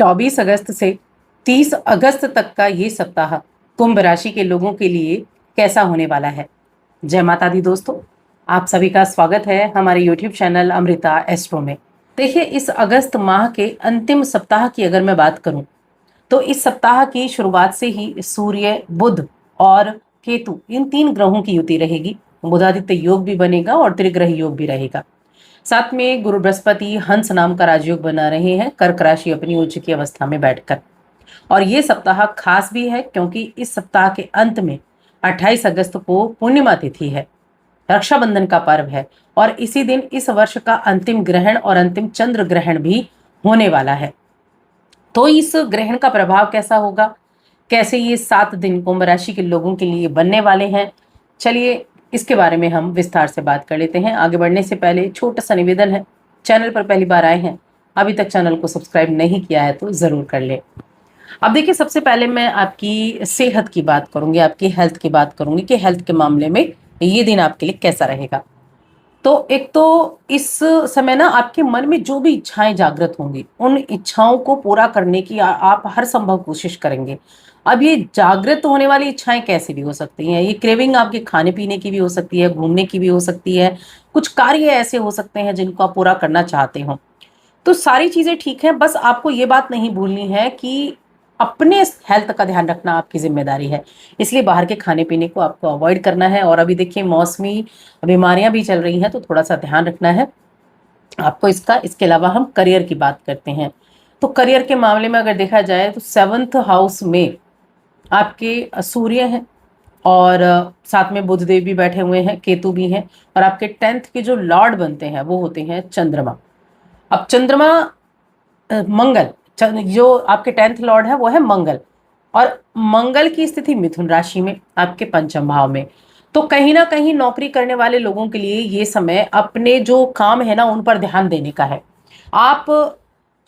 24 अगस्त से 30 अगस्त तक का ये सप्ताह कुंभ राशि के लोगों के लिए कैसा होने वाला है। जय माता दी दोस्तों, आप सभी का स्वागत है हमारे YouTube चैनल अमृता एस्ट्रो में। देखिए, इस अगस्त माह के अंतिम सप्ताह की अगर मैं बात करूं तो इस सप्ताह की शुरुआत से ही सूर्य, बुध और केतु इन 3 ग्रहों की युति रहेगी। बुधादित्य योग भी बनेगा और त्रिग्रह योग भी रहेगा। साथ में गुरु बृहस्पति हंस नाम का राजयोग बना रहे हैं कर्क राशि अपनी उच्च की अवस्था में बैठकर। और ये सप्ताह खास भी है क्योंकि इस सप्ताह के अंत में 28 अगस्त को पूर्णिमा तिथि है, रक्षाबंधन का पर्व है और इसी दिन इस वर्ष का अंतिम ग्रहण और अंतिम चंद्र ग्रहण भी होने वाला है। तो इस ग्रहण का प्रभाव कैसा होगा, कैसे ये 7 दिन कुंभ राशि के लोगों के लिए बनने वाले हैं, चलिए इसके बारे में हम विस्तार से बात कर लेते हैं। आगे बढ़ने से पहले छोटा सा निवेदन है, चैनल पर पहली बार आए हैं, अभी तक चैनल को सब्सक्राइब नहीं किया है तो जरूर कर ले। अब देखिए, सबसे पहले मैं आपकी सेहत की बात करूंगी, आपकी हेल्थ की बात करूंगी कि हेल्थ के मामले में ये दिन आपके लिए कैसा रहेगा। तो एक तो इस समय ना आपके मन में जो भी इच्छाएं जागृत होंगी उन इच्छाओं को पूरा करने की आप हर संभव कोशिश करेंगे। अब ये जागृत होने वाली इच्छाएं कैसी भी हो सकती हैं, ये क्रेविंग आपके खाने पीने की भी हो सकती है, घूमने की भी हो सकती है, कुछ कार्य ऐसे हो सकते हैं जिनको आप पूरा करना चाहते हो। तो सारी चीजें ठीक है, बस आपको ये बात नहीं भूलनी है कि अपने हेल्थ का ध्यान रखना आपकी जिम्मेदारी है। इसलिए बाहर के खाने पीने को आपको अवॉइड करना है। और अभी देखिए, मौसमी बीमारियां भी चल रही हैं तो थोड़ा सा ध्यान रखना है आपको इसका। इसके अलावा हम करियर की बात करते हैं तो करियर के मामले में अगर देखा जाए तो 7th हाउस में आपके सूर्य हैं और साथ में बुध देव भी बैठे हुए हैं, केतु भी हैं और आपके 10th के जो लॉर्ड बनते हैं वो होते हैं चंद्रमा। अब चंद्रमा मंगल, जो आपके 10th लॉर्ड है वो है मंगल और मंगल की स्थिति मिथुन राशि में आपके पंचम भाव में। तो कहीं ना कहीं नौकरी करने वाले लोगों के लिए ये समय अपने जो काम है ना उन पर ध्यान देने का है। आप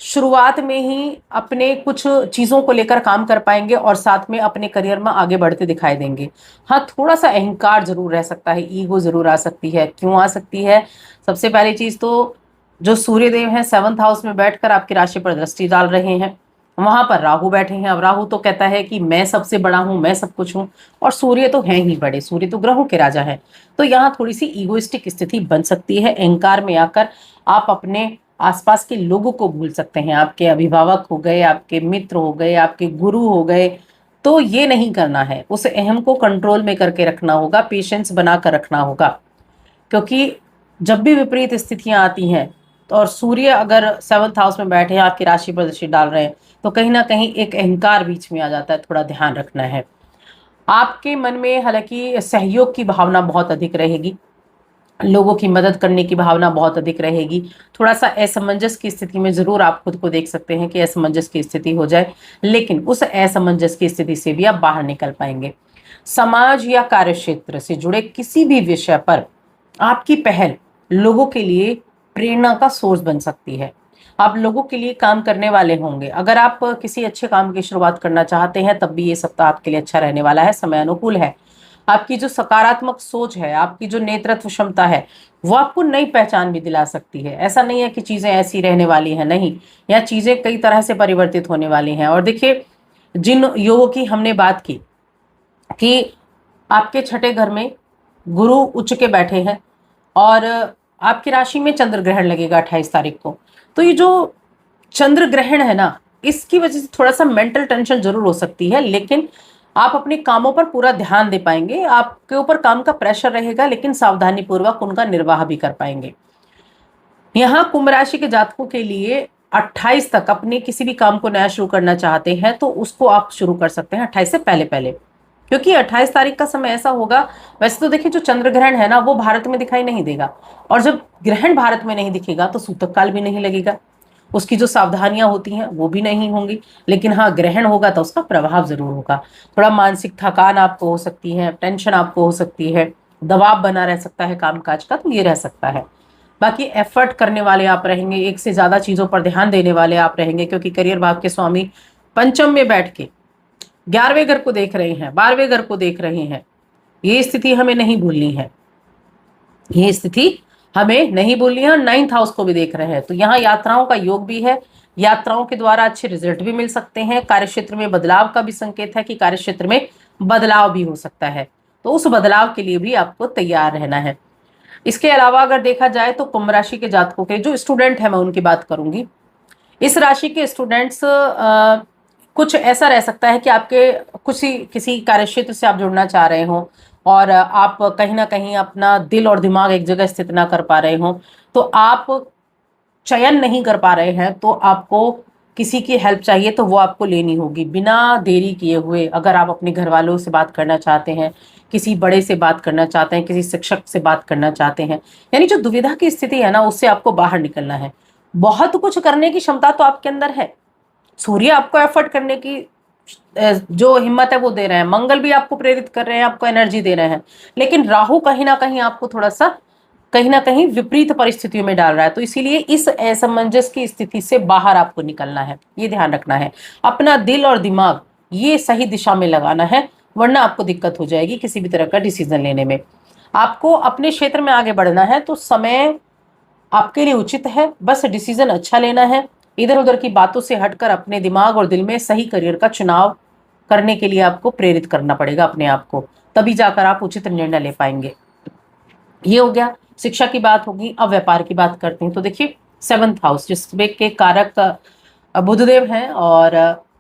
शुरुआत में ही अपने कुछ चीजों को लेकर काम कर पाएंगे और साथ में अपने करियर में आगे बढ़ते दिखाई देंगे। हाँ, थोड़ा सा अहंकार जरूर रह सकता है, ईगो जरूर आ सकती है। क्यों आ सकती है? सबसे पहली चीज तो जो सूर्य देव हैं 7th हाउस में बैठकर आपकी राशि पर दृष्टि डाल रहे हैं, वहां पर राहु बैठे हैं। अब राहु तो कहता है कि मैं सबसे बड़ा हूं, मैं सब कुछ हूं, और सूर्य तो है ही बड़े, सूर्य तो ग्रहों के राजा है। तो यहाँ थोड़ी सी ईगोइस्टिक स्थिति बन सकती है। अहंकार में आकर आप अपने आसपास के लोगों को भूल सकते हैं, आपके अभिभावक हो गए, आपके मित्र हो गए, आपके गुरु हो गए। तो ये नहीं करना है, उस अहम को कंट्रोल में करके रखना होगा, पेशेंस बनाकर रखना होगा। क्योंकि जब भी विपरीत स्थितियां आती हैं और सूर्य अगर 7th हाउस में बैठे हैं, आपकी राशि पर दृष्टि डाल रहे हैं, तो कहीं ना कहीं एक अहंकार बीच में आ जाता है, थोड़ा ध्यान रखना है। आपके मन में हालांकि सहयोग की भावना बहुत अधिक रहेगी, लोगों की मदद करने की भावना बहुत अधिक रहेगी। थोड़ा सा असमंजस की स्थिति में जरूर आप खुद को देख सकते हैं कि असमंजस की स्थिति हो जाए, लेकिन उस असमंजस की स्थिति से भी आप बाहर निकल पाएंगे। समाज या कार्य क्षेत्र से जुड़े किसी भी विषय पर आपकी पहल लोगों के लिए प्रेरणा का सोर्स बन सकती है। आप लोगों के लिए काम करने वाले होंगे। अगर आप किसी अच्छे काम की शुरुआत करना चाहते हैं तब भी ये सप्ताह आपके लिए अच्छा रहने वाला है, समय अनुकूल है। आपकी जो सकारात्मक सोच है, आपकी जो नेतृत्व क्षमता है, वो आपको नई पहचान भी दिला सकती है। ऐसा नहीं है कि चीजें ऐसी रहने वाली हैं, नहीं, यह चीजें कई तरह से परिवर्तित होने वाली हैं। और देखिए, जिन योगों की हमने बात की कि आपके 6ठे घर में गुरु उच्च के बैठे हैं और आपकी राशि में चंद्र ग्रहण लगेगा 28 तारीख को। तो ये जो चंद्र ग्रहण है ना, इसकी वजह से थोड़ा सा मेंटल टेंशन जरूर हो सकती है, लेकिन आप अपने कामों पर पूरा ध्यान दे पाएंगे। आपके ऊपर काम का प्रेशर रहेगा लेकिन सावधानी पूर्वक उनका निर्वाह भी कर पाएंगे। यहाँ कुंभ राशि के जातकों के लिए 28 तक अपने किसी भी काम को नया शुरू करना चाहते हैं तो उसको आप शुरू कर सकते हैं 28 से पहले पहले, क्योंकि 28 तारीख का समय ऐसा होगा। वैसे तो देखिए, जो चंद्र ग्रहण है ना वो भारत में दिखाई नहीं देगा, और जब ग्रहण भारत में नहीं दिखेगा तो सूतक काल भी नहीं लगेगा, उसकी जो सावधानियां होती हैं वो भी नहीं होंगी। लेकिन हाँ, ग्रहण होगा तो उसका प्रभाव जरूर होगा। थोड़ा मानसिक थकान आपको हो सकती है, टेंशन आपको हो सकती है, दबाव बना रह सकता है कामकाज का, तो ये रह सकता है। बाकी एफर्ट करने वाले आप रहेंगे, एक से ज्यादा चीजों पर ध्यान देने वाले आप रहेंगे, क्योंकि करियर भाव के स्वामी पंचम में बैठ के 11वें घर को देख रहे हैं, 12वें घर को देख रहे हैं। ये स्थिति हमें नहीं भूलनी है, ये स्थिति हमें नहीं भूलनी है। और 9th हाउस को भी देख रहे हैं, तो यहाँ यात्राओं का योग भी है, यात्राओं के द्वारा अच्छे रिजल्ट भी मिल सकते हैं। कार्यक्षेत्र में बदलाव का भी संकेत है कि कार्यक्षेत्र में बदलाव भी हो सकता है, तो उस बदलाव के लिए भी आपको तैयार रहना है। इसके अलावा अगर देखा जाए तो कुंभ राशि के जातकों के जो स्टूडेंट है, मैं उनकी बात करूंगी। इस राशि के स्टूडेंट्स कुछ ऐसा रह सकता है कि आपके किसी कार्यक्षेत्र से आप जुड़ना चाह रहे हो और आप कहीं ना कहीं अपना दिल और दिमाग एक जगह स्थित ना कर पा रहे हो, तो आप चयन नहीं कर पा रहे हैं, तो आपको किसी की हेल्प चाहिए तो वो आपको लेनी होगी बिना देरी किए हुए। अगर आप अपने घर वालों से बात करना चाहते हैं, किसी बड़े से बात करना चाहते हैं, किसी शिक्षक से बात करना चाहते हैं, यानी जो दुविधा की स्थिति है ना, उससे आपको बाहर निकलना है। बहुत कुछ करने की क्षमता तो आपके अंदर है। सूर्य आपको एफर्ट करने की जो हिम्मत है वो दे रहे हैं, मंगल भी आपको प्रेरित कर रहे हैं, आपको एनर्जी दे रहे हैं, लेकिन राहु कहीं ना कहीं आपको थोड़ा सा कहीं ना कहीं विपरीत परिस्थितियों में डाल रहा है। तो इसीलिए इस असमंजस की स्थिति से बाहर आपको निकलना है, ये ध्यान रखना है। अपना दिल और दिमाग ये सही दिशा में लगाना है, वरना आपको दिक्कत हो जाएगी किसी भी तरह का डिसीजन लेने में। आपको अपने क्षेत्र में आगे बढ़ना है तो समय आपके लिए उचित है, बस डिसीजन अच्छा लेना है। इधर उधर की बातों से हटकर अपने दिमाग और दिल में सही करियर का चुनाव करने के लिए आपको प्रेरित करना पड़ेगा अपने आप को, तभी जाकर आप उचित निर्णय ले पाएंगे। ये हो गया, शिक्षा की बात होगी। अब व्यापार की बात करते हैं। तो देखिए, 7th हाउस जिसमें के कारक बुधदेव हैं और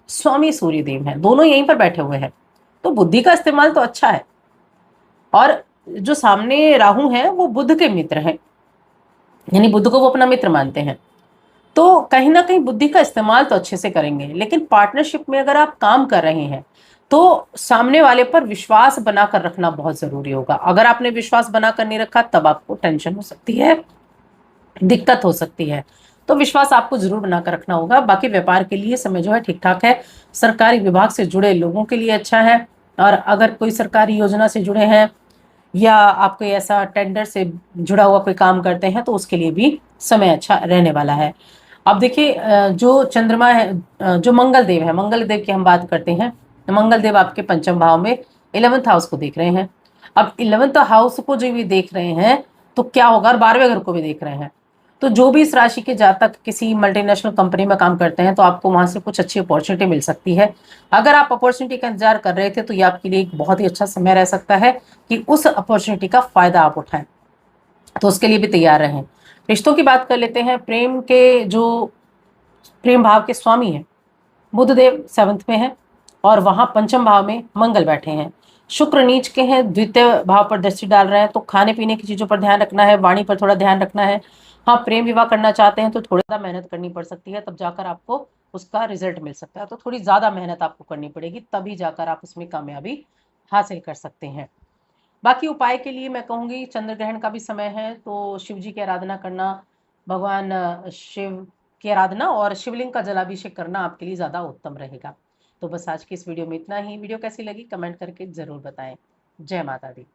स्वामी सूर्यदेव हैं, दोनों यहीं पर बैठे हुए हैं, तो बुद्धि का इस्तेमाल तो अच्छा है। और जो सामने राहु हैं वो बुध के मित्र हैं, यानी बुध को वो अपना मित्र मानते हैं, तो कहीं ना कहीं बुद्धि का इस्तेमाल तो अच्छे से करेंगे। लेकिन पार्टनरशिप में अगर आप काम कर रहे हैं तो सामने वाले पर विश्वास बनाकर रखना बहुत जरूरी होगा। अगर आपने विश्वास बनाकर नहीं रखा तब आपको टेंशन हो सकती है, दिक्कत हो सकती है। तो विश्वास आपको जरूर बनाकर रखना होगा। बाकी व्यापार के लिए समय जो है ठीक ठाक है। सरकारी विभाग से जुड़े लोगों के लिए अच्छा है, और अगर कोई सरकारी योजना से जुड़े हैं या आप कोई ऐसा टेंडर से जुड़ा हुआ कोई काम करते हैं तो उसके लिए भी समय अच्छा रहने वाला है। अब देखिए, जो चंद्रमा है, जो मंगल देव है, मंगल देव की हम बात करते हैं, तो मंगल देव आपके पंचम भाव में 11th हाउस को देख रहे हैं। अब 11th हाउस को जो भी देख रहे हैं तो क्या होगा, और 12वें घर को भी देख रहे हैं, तो जो भी इस राशि के जातक किसी मल्टीनेशनल कंपनी में काम करते हैं तो आपको वहां से कुछ अच्छी अपॉर्चुनिटी मिल सकती है। अगर आप अपॉर्चुनिटी का इंतजार कर रहे थे तो ये आपके लिए एक बहुत ही अच्छा समय रह सकता है कि उस अपॉर्चुनिटी का फायदा आप उठाएं, तो उसके लिए भी तैयार रहें। रिश्तों की बात कर लेते हैं। प्रेम के जो प्रेम भाव के स्वामी हैं बुधदेव 7th में हैं, और वहां पंचम भाव में मंगल बैठे हैं। शुक्र नीच के हैं, द्वितीय भाव पर दृष्टि डाल रहे हैं, तो खाने पीने की चीजों पर ध्यान रखना है, वाणी पर थोड़ा ध्यान रखना है। हाँ, प्रेम विवाह करना चाहते हैं तो थोड़ा सा मेहनत करनी पड़ सकती है, तब जाकर आपको उसका रिजल्ट मिल सकता है। तो थोड़ी ज्यादा मेहनत आपको करनी पड़ेगी, तभी जाकर आप उसमें कामयाबी हासिल कर सकते हैं। बाकी उपाय के लिए मैं कहूंगी, चंद्र ग्रहण का भी समय है तो शिव जी की आराधना करना, भगवान शिव की आराधना और शिवलिंग का जलाभिषेक करना आपके लिए ज्यादा उत्तम रहेगा। तो बस आज की इस वीडियो में इतना ही। वीडियो कैसी लगी कमेंट करके जरूर बताएं। जय माता दी।